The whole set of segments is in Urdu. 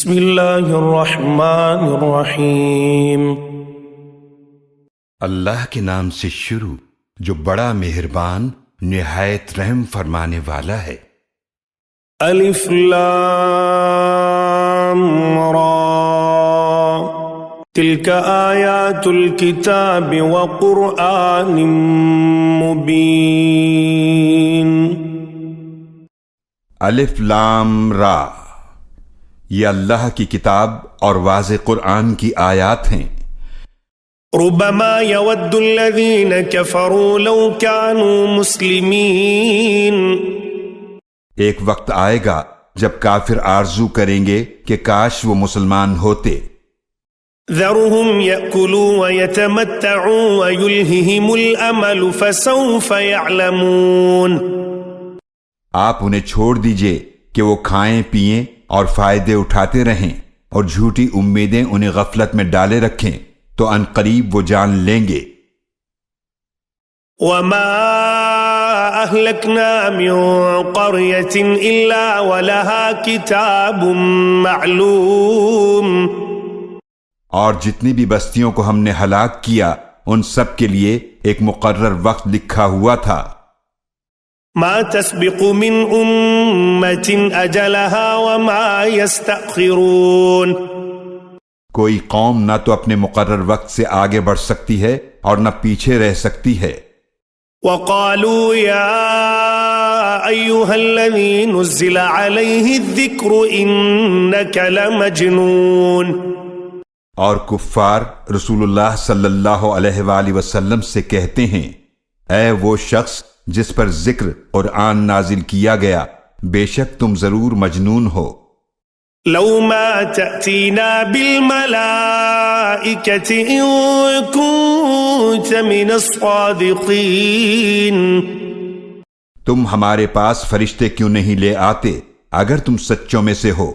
بسم اللہ الرحمن الرحیم۔ اللہ کے نام سے شروع جو بڑا مہربان نہایت رحم فرمانے والا ہے۔ الف لام را تلک آیات الکتاب وقرآن مبین۔ الف لام را، یہ اللہ کی کتاب اور واضح قرآن کی آیات ہیں۔ ربما يود الذين كفروا لو كانوا مسلمين۔ ایک وقت آئے گا جب کافر آرزو کریں گے کہ کاش وہ مسلمان ہوتے۔ ذرهم يأكلوا ويتمتعوا ويلههم الأمل فسوف يعلمون۔ آپ انہیں چھوڑ دیجئے کہ وہ کھائیں پئیں اور فائدے اٹھاتے رہیں، اور جھوٹی امیدیں انہیں غفلت میں ڈالے رکھیں، تو ان قریب وہ جان لیں گے۔ وما أهلكنا من قرية إلا ولها كتاب معلوم۔ اور جتنی بھی بستیوں کو ہم نے ہلاک کیا ان سب کے لیے ایک مقرر وقت لکھا ہوا تھا۔ ما تسبق من أمة أجلها وما يستأخرون۔ کوئی قوم نہ تو اپنے مقرر وقت سے آگے بڑھ سکتی ہے اور نہ پیچھے رہ سکتی ہے۔ وقالوا يا أيها الذي نزل عليه الذكر إنك لمجنون۔ اور کفار رسول اللہ صلی اللہ علیہ وآلہ وسلم سے کہتے ہیں، اے وہ شخص جس پر ذکر قرآن نازل کیا گیا، بے شک تم ضرور مجنون ہو۔ لو ما تأتينا بالملائكة إن كنت من الصادقين۔ تم ہمارے پاس فرشتے کیوں نہیں لے آتے اگر تم سچوں میں سے ہو۔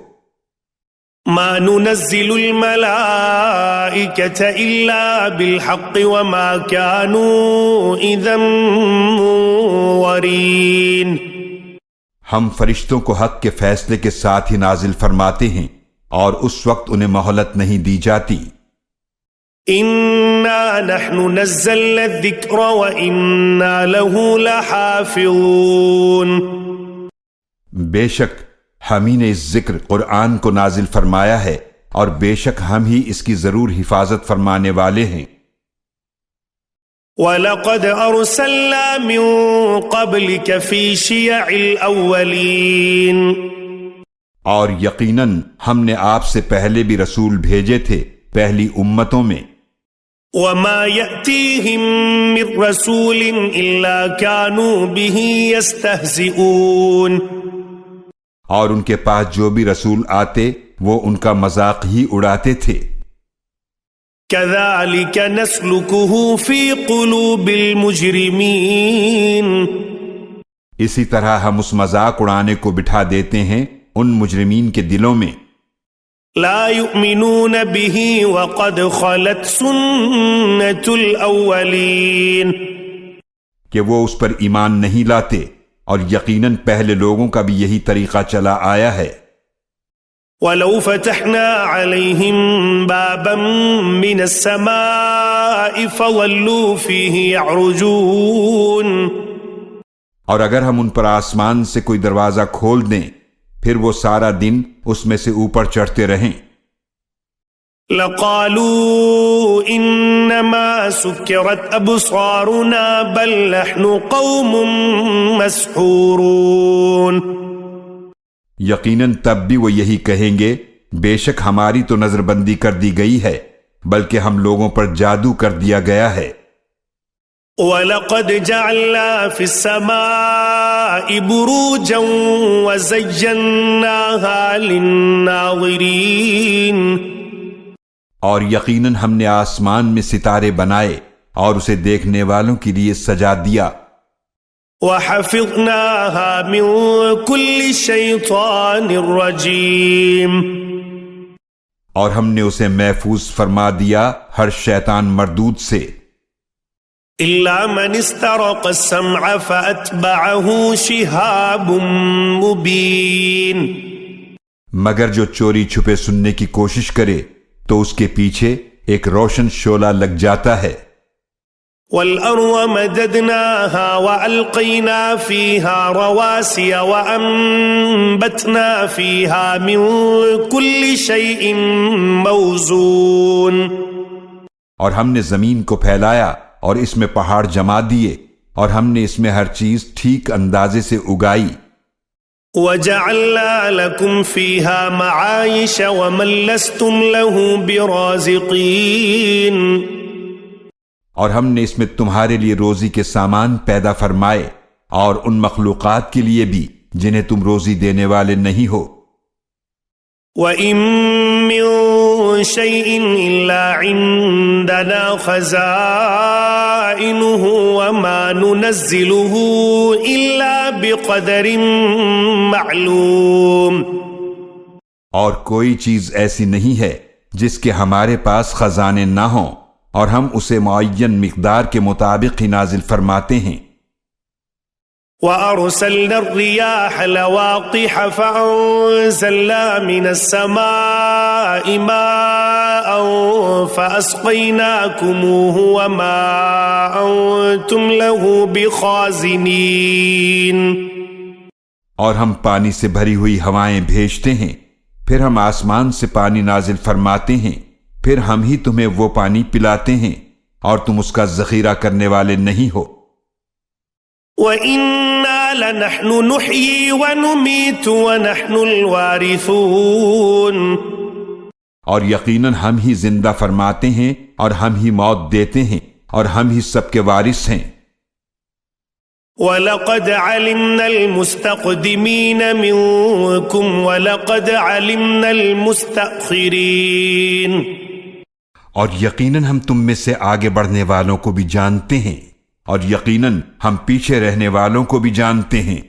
ما ننزل الملائكة إلا بالحق وما كانوا إذا منظرين۔ ہم فرشتوں کو حق کے فیصلے کے ساتھ ہی نازل فرماتے ہیں اور اس وقت انہیں مہلت نہیں دی جاتی۔ إنا نحن نزلنا الذكر وإنا له لحافظون۔ بے شک ہم ہی نے اس ذکر قرآن کو نازل فرمایا ہے اور بے شک ہم ہی اس کی ضرور حفاظت فرمانے والے ہیں۔ وَلَقَدْ أَرْسَلْنَا مِن قَبْلِكَ فِي شِيَعِ الْأَوَّلِينَ۔ اور یقیناً ہم نے آپ سے پہلے بھی رسول بھیجے تھے پہلی امتوں میں۔ وَمَا يَأْتِيهِم مِّن رَّسُولٍ إِلَّا كَانُوا بِهِ يَسْتَهْزِئُونَ۔ اور ان کے پاس جو بھی رسول آتے وہ ان کا مذاق ہی اڑاتے تھے۔ كَذَلِكَ نَسْلُكُهُ فِي قُلُوبِ الْمُجْرِمِينَ۔ اسی طرح ہم اس مذاق اڑانے کو بٹھا دیتے ہیں ان مجرمین کے دلوں میں۔ لا يؤمنون به وقد خلت سنة الأولين۔ کہ وہ اس پر ایمان نہیں لاتے اور یقیناً پہلے لوگوں کا بھی یہی طریقہ چلا آیا ہے۔ وَلَوْ فَتَحْنَا عَلَيْهِمْ بَابًا مِّنَ السَّمَاءِ فَظَلُّوا فِيهِ يَعْرُجُونَ۔ اور اگر ہم ان پر آسمان سے کوئی دروازہ کھول دیں پھر وہ سارا دن اس میں سے اوپر چڑھتے رہیں۔ لَقَالُوا إِنَّمَا سُكِّرَتْ أَبْصَارُنَا بَلْ نَحْنُ قَوْمٌ مَسْحُورُونَ۔ یقیناً تب بھی وہ یہی کہیں گے، بے شک ہماری تو نظر بندی کر دی گئی ہے بلکہ ہم لوگوں پر جادو کر دیا گیا ہے۔ وَلَقَدْ جَعَلْنَا فِي السَّمَاءِ بُرُوجًا وَزَيَّنَّاهَا لِلنَّاظِرِينَ۔ اور یقیناً ہم نے آسمان میں ستارے بنائے اور اسے دیکھنے والوں کے لیے سجا دیا۔ وَحَفِظْنَاهَا مِن كُلِّ شَيْطَانٍ رَّجِيمٍ۔ اور ہم نے اسے محفوظ فرما دیا ہر شیطان مردود سے۔ إِلَّا مَنِ اسْتَرَقَ السَّمْعَ فَأَتْبَعَهُ شِهَابٌ مُّبِينٌ۔ مگر جو چوری چھپے سننے کی کوشش کرے تو اس کے پیچھے ایک روشن شعلہ لگ جاتا ہے۔ وَالْأَرْضَ مَدَدْنَاهَا وَأَلْقَيْنَا فِيهَا رَوَاسِيَ وَأَنبَتْنَا فِيهَا مِن كُلِّ شَيْءٍ مَوْزُونٍ، اور ہم نے زمین کو پھیلایا اور اس میں پہاڑ جما دیے، اور ہم نے اس میں ہر چیز ٹھیک اندازے سے اگائی۔ وَجَعَلْنَا لَكُمْ فِيهَا مَعَايِشَ وَمَن لَّسْتُمْ لَهُ بِرَازِقِينَ، اور ہم نے اس میں تمہارے لیے روزی کے سامان پیدا فرمائے، اور ان مخلوقات کے لیے بھی جنہیں تم روزی دینے والے نہیں ہو۔ وَإِن مِّن شَيْءٍ إِلَّا عِندَنَا خَزَائِنُهُ وَمَا نُنَزِّلُهُ إِلَّا بِقَدَرٍ مَّعْلُومٍ، اور کوئی چیز ایسی نہیں ہے جس کے ہمارے پاس خزانے نہ ہوں، اور ہم اسے معین مقدار کے مطابق ہی نازل فرماتے ہیں۔ وَأَرْسَلْنَا الرِّيَاحَ لَوَاقِحَ فَأَنزَلْنَا مِنَ السَّمَاءِ مَاءً فَأَسْقَيْنَاكُمُوهُ وَمَا أَنتُمْ لَهُ بِخَازِنِينَ، اور ہم پانی سے بھری ہوئی ہوائیں بھیجتے ہیں، پھر ہم آسمان سے پانی نازل فرماتے ہیں، پھر ہم ہی تمہیں وہ پانی پلاتے ہیں، اور تم اس کا ذخیرہ کرنے والے نہیں ہو۔ وَإِنَّا لَنَحْنُ نُحْيِي وَنُمِيتُ وَنَحْنُ الْوَارِثُونَ، اور یقیناً ہم ہی زندہ فرماتے ہیں اور ہم ہی موت دیتے ہیں اور ہم ہی سب کے وارث ہیں۔ وَلَقَدْ عَلِمْنَا الْمُسْتَقْدِمِينَ مِنْكُمْ وَلَقَدْ عَلِمْنَا الْمُسْتَأْخِرِينَ، اور یقیناً ہم تم میں سے آگے بڑھنے والوں کو بھی جانتے ہیں، اور یقیناً ہم پیچھے رہنے والوں کو بھی جانتے ہیں۔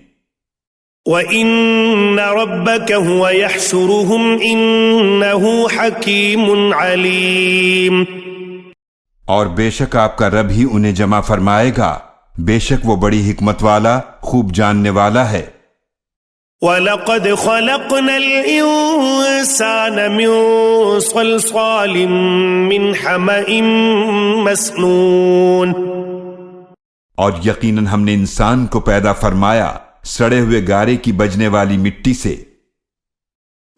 وَإِنَّ رَبَّكَ هُوَ يَحْشُرُهُمْ إِنَّهُ حَكِيمٌ عَلِيمٌ، اور بے شک آپ کا رب ہی انہیں جمع فرمائے گا، بے شک وہ بڑی حکمت والا، خوب جاننے والا ہے۔ وَلَقَدْ خَلَقْنَا الْإِنسَانَ مِنْ صَلْصَالٍ مِّنْ حَمَإٍ مَّسْنُونٍ، اور یقیناً ہم نے انسان کو پیدا فرمایا سڑے ہوئے گارے کی بجنے والی مٹی سے۔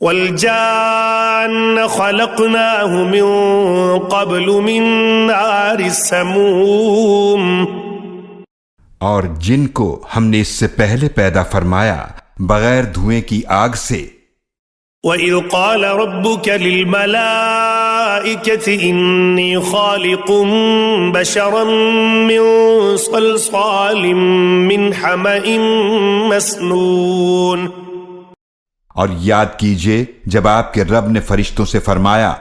وَالْجَانَّ خَلَقْنَاهُ مِنْ قَبْلُ مِنْ نَارِ السَّمُومِ، اور جن کو ہم نے اس سے پہلے پیدا فرمایا بغیر دھوئیں کی آگ سے۔ وَإِذْ قَالَ رَبُّكَ لِلْمَلَائِكَةِ إِنِّي خَالِقٌ بَشَرًا مِّن صَلْصَالٍ مِّنْ حَمَإٍ مَّسْنُونٍ، اور یاد کیجئے جب آپ کے رب نے فرشتوں سے فرمایا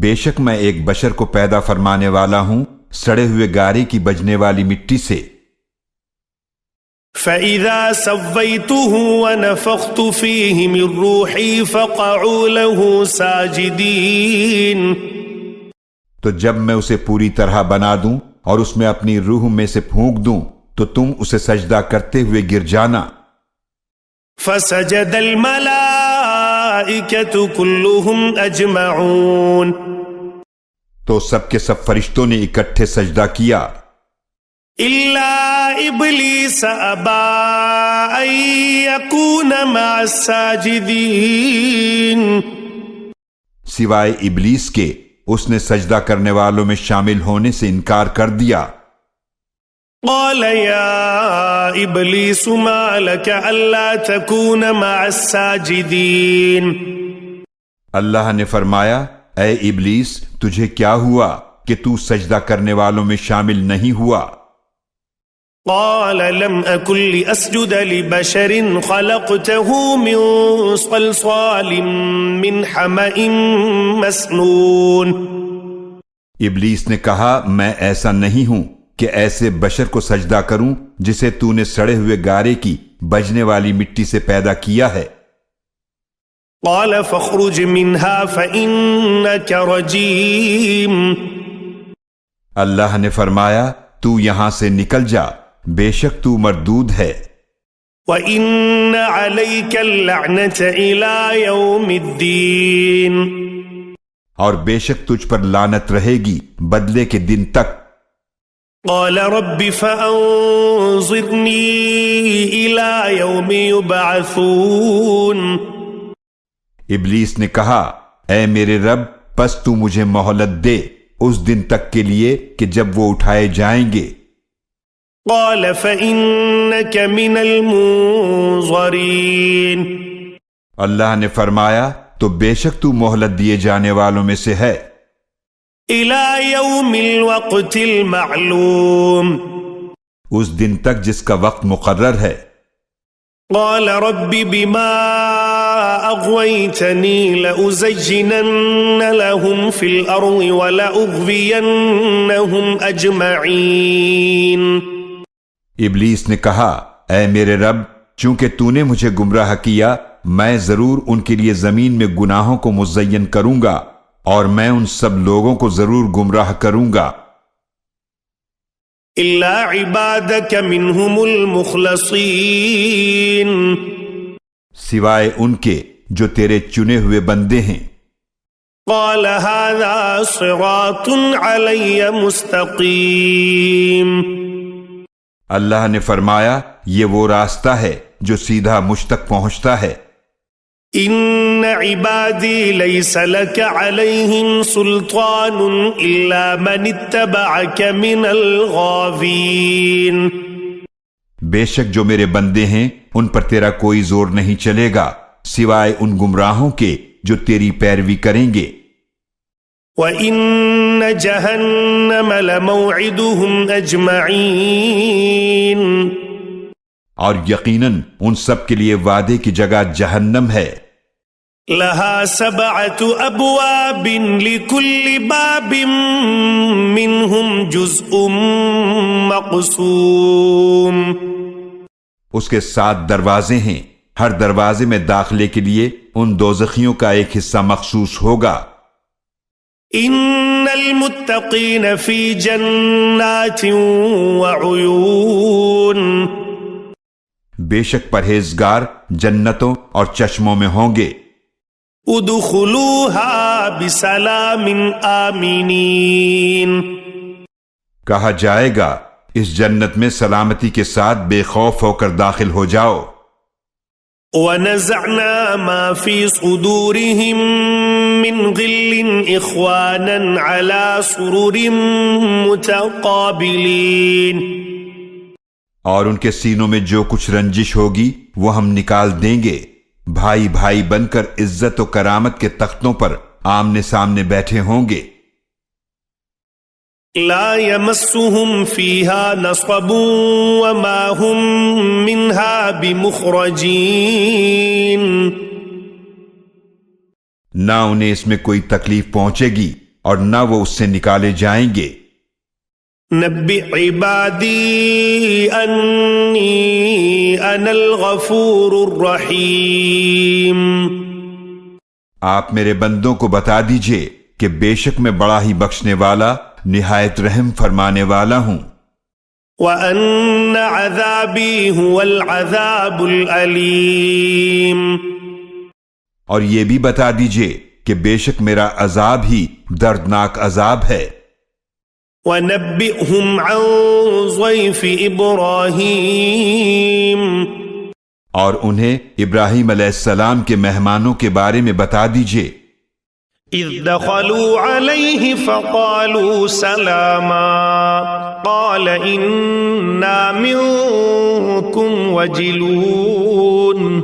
بے شک میں ایک بشر کو پیدا فرمانے والا ہوں سڑے ہوئے گارے کی بجنے والی مٹی سے۔ فَإِذَا سَوَّيْتُهُ وَنَفَخْتُ فِيهِ مِن رُّوحِي فَقَعُوا لَهُ سَاجِدِينَ، تو جب میں اسے پوری طرح بنا دوں اور اس میں اپنی روح میں سے پھونک دوں تو تم اسے سجدہ کرتے ہوئے گر جانا۔ فَسَجَدَ الْمَلَائِكَةُ كُلُّهُمْ أَجْمَعُونَ، تو سب کے سب فرشتوں نے اکٹھے سجدہ کیا إِلَّا إِبْلِيسَ أَبَى أَن يَكُونَ مَعَ السَّاجِدِينَ، سوائے ابلیس کے اس نے سجدہ کرنے والوں میں شامل ہونے سے انکار کر دیا۔ قَالَ يَا إِبْلِيسُ مَا لَكَ أَلَّا تَكُونَ مَعَ السَّاجِدِينَ، اللہ نے فرمایا اے ابلیس تجھے کیا ہوا کہ تو سجدہ کرنے والوں میں شامل نہیں ہوا؟ قال لم أكن لأسجد لبشر خلقته من صلصال من حمأ مسنون، ابلیس نے کہا میں ایسا نہیں ہوں کہ ایسے بشر کو سجدہ کروں جسے تو نے سڑے ہوئے گارے کی بجنے والی مٹی سے پیدا کیا ہے۔ قال فاخرج منها فإنك رجيم، اللہ نے فرمایا تو یہاں سے نکل جا، بے شک تو مردود ہے۔ وَإِنَّ عَلَيْكَ اللَّعْنَةَ إِلَى يَوْمِ الدِّينِ اور بے شک تجھ پر لعنت رہے گی بدلے کے دن تک۔ قَالَ رَبِّ فَأَنظِرْنِي إِلَى يَوْمِ يُبْعَثُونَ ابلیس نے کہا، اے میرے رب پس تو مجھے مہلت دے اس دن تک کے لیے کہ جب وہ اٹھائے جائیں گے۔ قَالَ فَإِنَّكَ مِنَ الْمُنظَرِينَ اللہ نے فرمایا تو بے شک تو مہلت دیے جانے والوں میں سے ہے، إِلَى يَوْمِ الْوَقْتِ الْمَعْلُومِ اس دن تک جس کا وقت مقرر ہے۔ قَالَ رَبِّ بِمَا أَغْوَيْتَنِي لَأُزَيِّنَنَّ لَهُمْ فِي الْأَرْضِ وَلَأُغْوِيَنَّهُمْ أَجْمَعِينَ ابلیس نے کہا، اے میرے رب چونکہ تو نے مجھے گمراہ کیا میں ضرور ان کے لیے زمین میں گناہوں کو مزین کروں گا اور میں ان سب لوگوں کو ضرور گمراہ کروں گا إِلَّا عِبَادَكَ مِنْهُمُ الْمُخْلَصِينَ سوائے ان کے جو تیرے چنے ہوئے بندے ہیں۔ قَالَ هَذَا صِرَاطٌ عَلَيَّ مُسْتَقِيمٌ اللہ نے فرمایا یہ وہ راستہ ہے جو سیدھا مجھ تک پہنچتا ہے۔ إِنَّ عِبَادِي لَيْسَ لَكَ عَلَيْهِمْ سُلْطَانٌ إِلَّا مَنِ اتَّبَعَكَ مِنَ الْغَاوِينَ بے شک جو میرے بندے ہیں ان پر تیرا کوئی زور نہیں چلے گا سوائے ان گمراہوں کے جو تیری پیروی کریں گے۔ وَإِنَّ جَهَنَّمَ لَمَوْعِدُهُمْ أَجْمَعِينَ اور یقیناً ان سب کے لیے وعدے کی جگہ جہنم ہے۔ لَهَا سَبْعَةُ أَبْوَابٍ لِكُلِّ بَابٍ مِّنْهُمْ جُزْءٌ مَّقْسُومٌ اس کے 7 دروازے ہیں، ہر دروازے میں داخلے کے لیے ان دوزخیوں کا ایک حصہ مخصوص ہوگا۔ إِنَّ الْمُتَّقِينَ فِي جَنَّاتٍ وَعُيُونٍ بے شک پرہیزگار جنتوں اور چشموں میں ہوں گے۔ ادخلوها بسلام آمنین کہا جائے گا اس جنت میں سلامتی کے ساتھ بے خوف ہو کر داخل ہو جاؤ۔ وَنَزَعْنَا مَا فِي صُدُورِهِم مِّن غِلٍّ إِخْوَانًا عَلَى سُرُرٍ مُتَقَابِلِينَ اور ان کے سینوں میں جو کچھ رنجش ہوگی وہ ہم نکال دیں گے، بھائی بھائی بن کر عزت و کرامت کے تختوں پر آمنے سامنے بیٹھے ہوں گے۔ لا يمسهم فيها نصب وما هم منها بمخرجين نہ انہیں اس میں کوئی تکلیف پہنچے گی اور نہ وہ اس سے نکالے جائیں گے۔ نبئ عبادی انی انا الغفور الرحیم آپ میرے بندوں کو بتا دیجئے کہ بے شک میں بڑا ہی بخشنے والا نہایت رحم فرمانے والا ہوں۔ وَأَنَّ عَذَابِي هُوَ الْعَذَابُ الْأَلِيمُ اور یہ بھی بتا دیجئے کہ بے شک میرا عذاب ہی دردناک عذاب ہے۔ وَنَبِّئْهُمْ عَنْ ضَيْفِ إِبْرَاهِيمَ اور انہیں ابراہیم علیہ السلام کے مہمانوں کے بارے میں بتا دیجئے۔ اذ دخلوا علیہ فقالوا سلاما قال انا منکم وجلون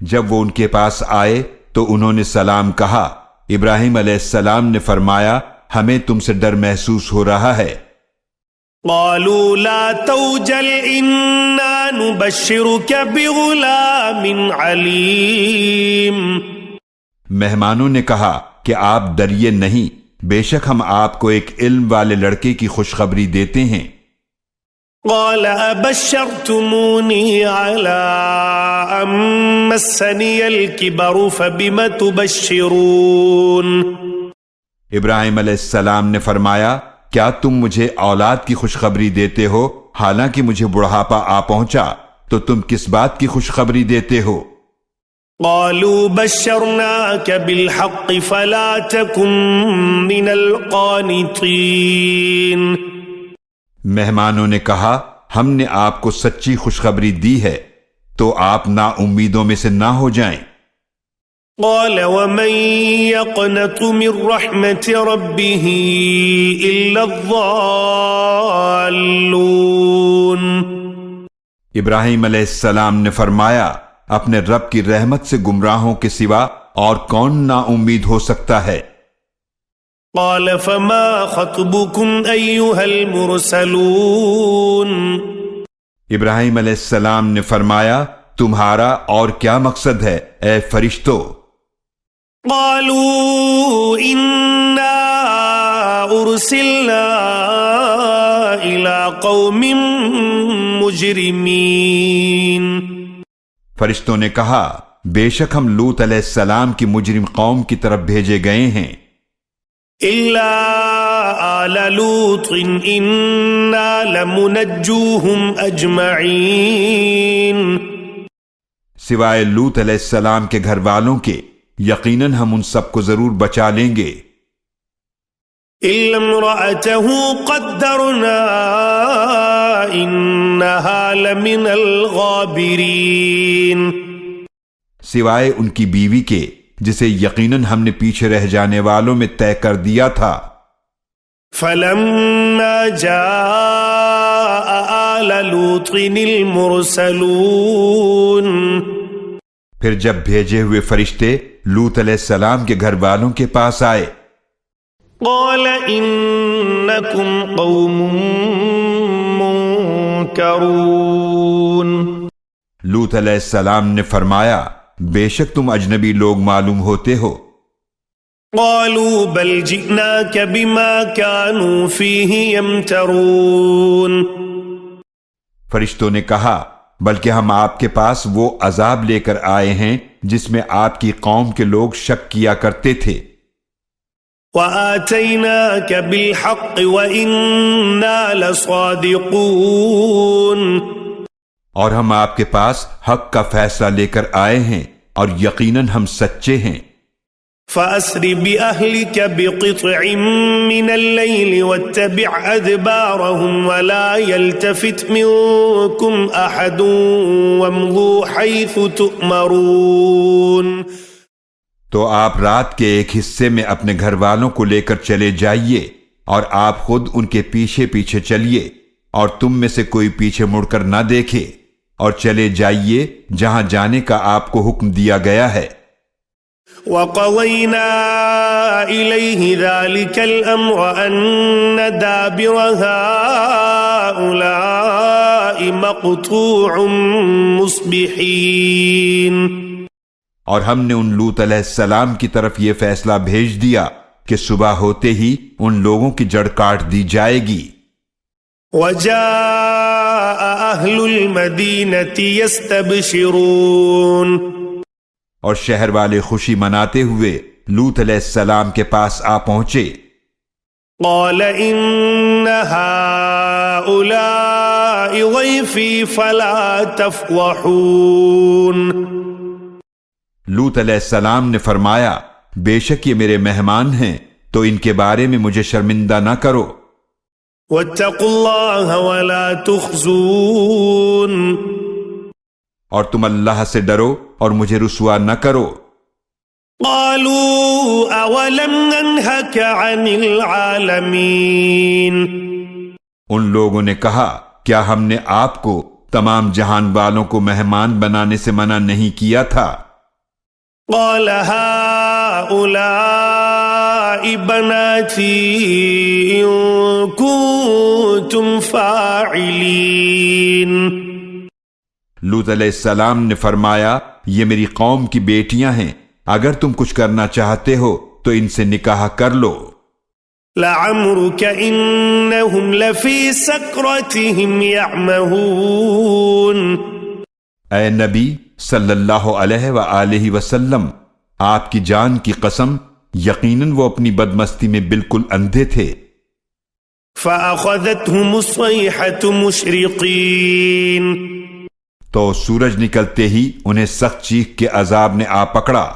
جب وہ ان کے پاس آئے تو انہوں نے سلام کہا۔ ابراہیم علیہ السلام نے فرمایا ہمیں تم سے ڈر محسوس ہو رہا ہے۔ قالوا لا توجل انا نبشرك بغلام علیم مہمانوں نے کہا کہ آپ ڈریے نہیں، بے شک ہم آپ کو ایک علم والے لڑکے کی خوشخبری دیتے ہیں۔ قال ابشرتمونی علی ان مسنی الکبر فبم تبشرون ابراہیم علیہ السلام نے فرمایا کیا تم مجھے اولاد کی خوشخبری دیتے ہو حالانکہ مجھے بڑھاپا آ پہنچا، تو تم کس بات کی خوشخبری دیتے ہو؟ قالوا بشرناك بالحق فلا تكن من القانطين. مہمانوں نے کہا ہم نے آپ کو سچی خوشخبری دی ہے تو آپ نا امیدوں میں سے نہ ہو جائیں. قال ومن يقنط من رحمة ربه إلا الضالون. ابراہیم علیہ السلام نے فرمایا اپنے رب کی رحمت سے گمراہوں کے سوا اور کون نا امید ہو سکتا ہے؟ قال فما خطبكم أيها المرسلون. ابراہیم علیہ السلام نے فرمایا تمہارا اور کیا مقصد ہے اے فرشتو؟ قالوا إنا أرسلنا إلى قوم مجرمين. فرشتوں نے کہا بے شک ہم لوط علیہ السلام کی مجرم قوم کی طرف بھیجے گئے ہیں. إلا آل لوط إنا لمنجوهم أجمعين. سوائے لوط علیہ السلام کے گھر والوں کے یقیناً ہم ان سب کو ضرور بچا لیں گے. إلا امرأته قدرنا إنها لمن الغابرين. سوائے ان کی بیوی کے جسے یقیناً ہم نے پیچھے رہ جانے والوں میں طے کر دیا تھا. فلما جاء آل لوط المرسلون. پھر جب بھیجے ہوئے فرشتے لوط علیہ السلام کے گھر والوں کے پاس آئے قال إنكم قوم منكرون. لوط علیہ السلام نے فرمایا بے شک تم اجنبی لوگ معلوم ہوتے ہو. قالوا بل جئناك بما كانوا فيه يمترون. فرشتوں نے کہا بلکہ ہم آپ کے پاس وہ عذاب لے کر آئے ہیں جس میں آپ کی قوم کے لوگ شک کیا کرتے تھے. وآتيناك بالحق وإنا لصادقون. اور ہم آپ کے پاس حق کا فیصلہ لے کر آئے ہیں اور یقیناً ہم سچے ہیں. فأسر بأهلك بقطع من الليل واتبع أدبارهم ولا يلتفت منكم أحد وامضوا حيث تؤمرون. تو آپ رات کے ایک حصے میں اپنے گھر والوں کو لے کر چلے جائیے اور آپ خود ان کے پیچھے پیچھے چلیے اور تم میں سے کوئی پیچھے مڑ کر نہ دیکھے اور چلے جائیے جہاں جانے کا آپ کو حکم دیا گیا ہے. وَقَضَيْنَا إِلَيْهِ ذَلِكَ الْأَمْرَ أَنَّ دَابِرَ هَؤُلَاءِ مَقْطُوعٌ مُصْبِحِينَ. اور ہم نے ان لوط علیہ السلام کی طرف یہ فیصلہ بھیج دیا کہ صبح ہوتے ہی ان لوگوں کی جڑ کاٹ دی جائے گی. وَجَاءَ أَهْلُ الْمَدِينَةِ يَسْتَبْشِرُونَ. اور شہر والے خوشی مناتے ہوئے لوط علیہ السلام کے پاس آ پہنچے. قَالَ إِنَّ هَؤُلَاءِ ضَيْفِي فَلَا تَفْضَحُونِ. لوط علیہ السلام نے فرمایا بے شک یہ میرے مہمان ہیں تو ان کے بارے میں مجھے شرمندہ نہ کرو. وَاتَّقُوا اللَّهَ وَلَا تُخْزُونِ. اور تم اللہ سے ڈرو اور مجھے رسوا نہ کرو. قَالُوا أَوَلَمْ نَنْهَكَ عَنِ الْعَالَمِينَ. ان لوگوں نے کہا کیا ہم نے آپ کو تمام جہان والوں کو مہمان بنانے سے منع نہیں کیا تھا؟ قال هؤلاء بناتي إن كنتم فاعلين. لوط علیہ السلام نے فرمایا یہ میری قوم کی بیٹیاں ہیں اگر تم کچھ کرنا چاہتے ہو تو ان سے نکاح کر لو. لعمرك إنهم لفي سكرتهم يعمهون. اے نبی صلی اللہ علیہ وآلہ وسلم آپ کی جان کی قسم یقیناً وہ اپنی بدمستی میں بالکل اندھے تھے. فأخذتهم الصيحة مشرقين. تو سورج نکلتے ہی انہیں سخت چیخ کے عذاب نے آ پکڑا۔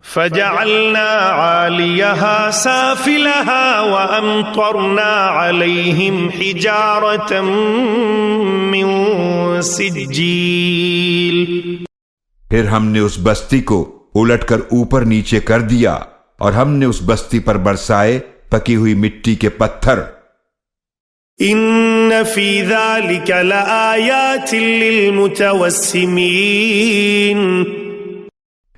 فجعلنا عاليها سافلها وأمطرنا عليهم حجارة من سجيل، پھر ہم نے اس بستی کو الٹ کر اوپر نیچے کر دیا اور ہم نے اس بستی پر برسائے پکی ہوئی مٹی کے پتھر۔ ان في ذلك لآيات للمتوسمين،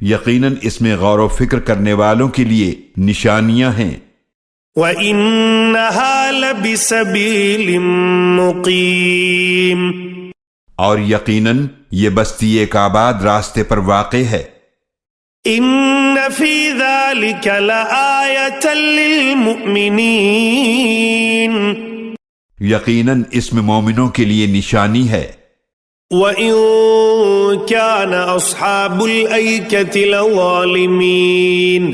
یقیناً اس میں غور و فکر کرنے والوں کے لیے نشانیاں ہیں۔ وَإِنَّهَا لَبِسَبِيلٍ مُقِيمٍ، اور یقیناً یہ بستی ایک آباد راستے پر واقع ہے۔ إِنَّ فِي ذَلِكَ لَآيَةً لِّلْمُؤْمِنِينَ، یقیناً اس میں مومنوں کے لیے نشانی ہے۔ وَإِن كَانَ أَصْحَابُ الْأَيْكَةِ لَظَالِمِينَ،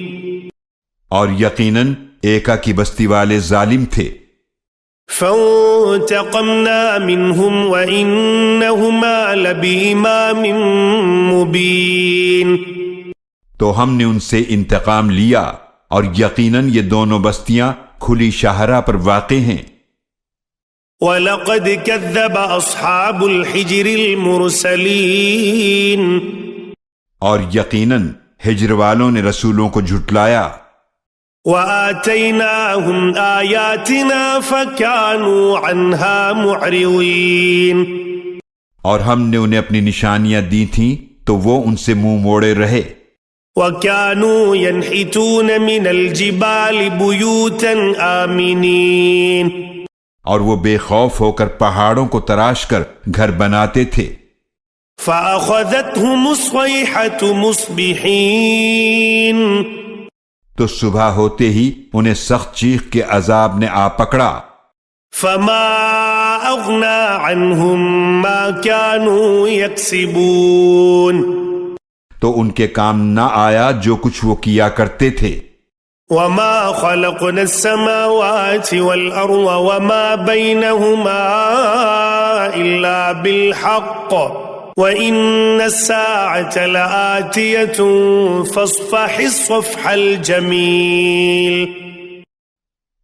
اور یقیناً ایکا کی بستی والے ظالم تھے۔ فَانْتَقَمْنَا مِنْهُمْ وَإِنَّهُمَا لَبِإِمَامٍ مُبِينٍ، تو ہم نے ان سے انتقام لیا اور یقیناً یہ دونوں بستیاں کھلی شاہراہ پر واقع ہیں۔ وَلَقَدْ كَذَّبَ أَصْحَابُ الْحِجْرِ الْمُرْسَلِينَ، اور یقیناً ہجر والوں نے رسولوں کو جھٹلایا۔ وَآتَيْنَاهُمْ آيَاتِنَا فَكَانُوا عَنْهَا مُعْرِضِينَ، اور ہم نے انہیں اپنی نشانیاں دی تھیں تو وہ ان سے منہ موڑے رہے۔ وَكَانُوا يَنْحِتُونَ مِنَ الْجِبَالِ بُيُوتًا آمِنِينَ، اور وہ بے خوف ہو کر پہاڑوں کو تراش کر گھر بناتے تھے۔ فَأَخَذَتْهُمُ الصَّيْحَةُ مُصْبِحِينَ، تو صبح ہوتے ہی انہیں سخت چیخ کے عذاب نے آ پکڑا۔ فَمَا أَغْنَى عَنْهُمْ مَا كَانُوا يَكْسِبُونَ، تو ان کے کام نہ آیا جو کچھ وہ کیا کرتے تھے۔ وَمَا خَلَقْنَا السَّمَاوَاتِ وَالْأَرْضَ وَمَا بَيْنَهُمَا إِلَّا بِالْحَقِّ وَإِنَّ السَّاعَةَ لَآتِيَةٌ فَاصْفَحِ الصَّفْحَ الْجَمِيلَ،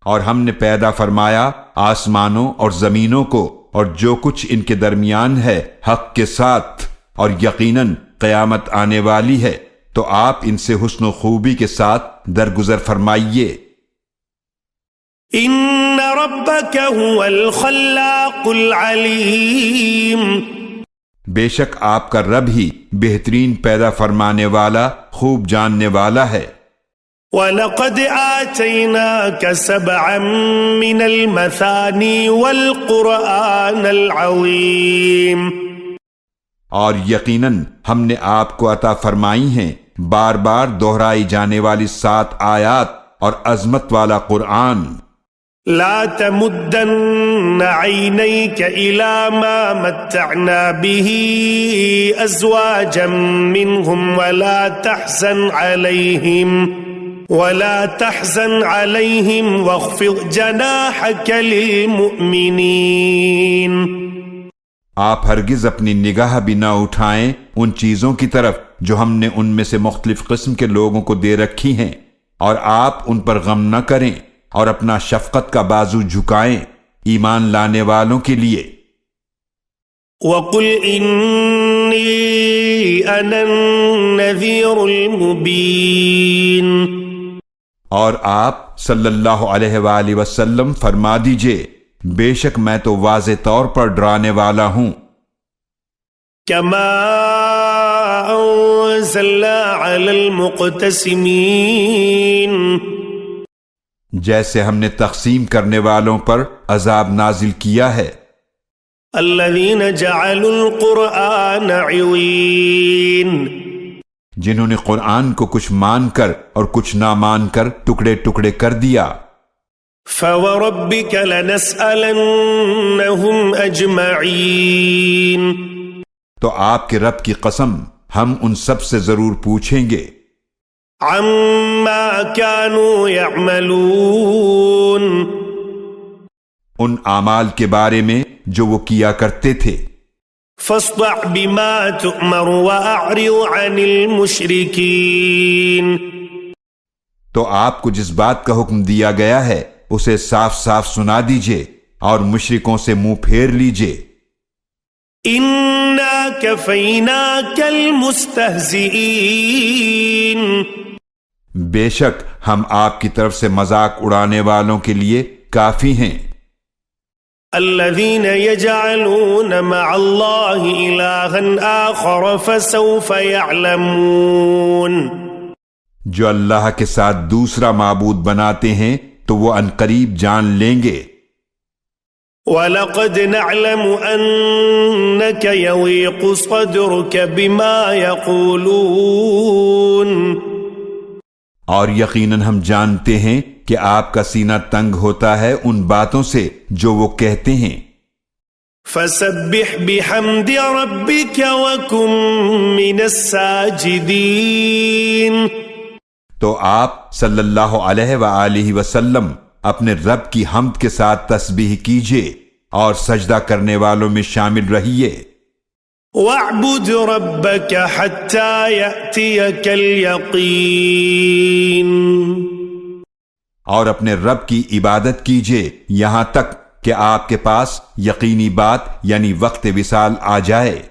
اور ہم نے پیدا فرمایا آسمانوں اور زمینوں کو اور جو کچھ ان کے درمیان ہے حق کے ساتھ، اور یقیناً قیامت آنے والی ہے تو آپ ان سے حسن و خوبی کے ساتھ درگزر فرمائیے۔ إِنَّ رَبَّكَ هُوَ الْخَلَّاقُ الْعَلِيمُ، بے شک آپ کا رب ہی بہترین پیدا فرمانے والا خوب جاننے والا ہے۔ وَلَقَدْ آتَيْنَاكَ سَبْعًا مِّنَ الْمَثَانِي وَالْقُرْآنَ الْعَظِيمَ، اور یقیناً ہم نے آپ کو عطا فرمائی ہیں بار بار دہرائی جانے والی 7 آیات اور عظمت والا قرآن۔ لا تمدن عينيك إلى ما متعنا به أزواجا منهم ولا تحزن عليهم واخفض جناحك للمؤمنين، آپ ہرگز اپنی نگاہ بھی نہ اٹھائیں ان چیزوں کی طرف جو ہم نے ان میں سے مختلف قسم کے لوگوں کو دے رکھی ہیں، اور آپ ان پر غم نہ کریں اور اپنا شفقت کا بازو جھکائیں ایمان لانے والوں کے لیے۔ وَقُلْ إِنِّي أَنَا النَّذِيرُ الْمُبِينُ، اور آپ صلی اللہ علیہ وآلہ وسلم فرما دیجئے بے شک میں تو واضح طور پر ڈرانے والا ہوں۔ كَمَا أَنزَلْنَا عَلَى الْمُقْتَسِمِينَ، جیسے ہم نے تقسیم کرنے والوں پر عذاب نازل کیا ہے۔ الَّذِينَ جَعَلُوا الْقُرْآنَ عِضِينَ، جنہوں نے قرآن کو کچھ مان کر اور کچھ نہ مان کر ٹکڑے ٹکڑے کر دیا۔ فَوَرَبِّكَ لَنَسْأَلَنَّهُمْ أَجْمَعِينَ، تو آپ کے رب کی قسم ہم ان سب سے ضرور پوچھیں گے۔ عَمَّا كَانُوا يَعْمَلُونَ، ان اعمال کے بارے میں جو وہ کیا کرتے تھے۔ فاصدع بما تؤمر وأعرض عن المشركين. تو آپ کو جس بات کا حکم دیا گیا ہے اسے صاف صاف سنا دیجئے اور مشرکوں سے منہ پھیر لیجئے. إنا كفيناك المستهزئين. بے شک ہم آپ کی طرف سے مذاق اڑانے والوں کے لیے کافی ہیں. الذين يجعلون مع الله إلها آخر فسوف يعلمون. جو اللہ کے ساتھ دوسرا معبود بناتے ہیں تو وہ عنقریب جان لیں گے. وَلَقَدْ نَعْلَمُ أَنَّكَ يَضِيقُ صَدْرُكَ بِمَا يَقُولُونَ. اور یقیناً ہم جانتے ہیں کہ آپ کا سینہ تنگ ہوتا ہے ان باتوں سے جو وہ کہتے ہیں. فَسَبِّحْ بِحَمْدِ رَبِّكَ وَكُن مِّنَ السَّاجِدِينَ. تو آپ صلی اللہ علیہ وآلہ وسلم اپنے رب کی حمد کے ساتھ تسبیح کیجئے اور سجدہ کرنے والوں میں شامل رہیے. وَاعْبُدْ رَبَّكَ حَتَّى يَأْتِيَكَ الْيَقِينُ. اور اپنے رب کی عبادت کیجئے یہاں تک کہ آپ کے پاس یقینی بات یعنی وقت وصال آ جائے.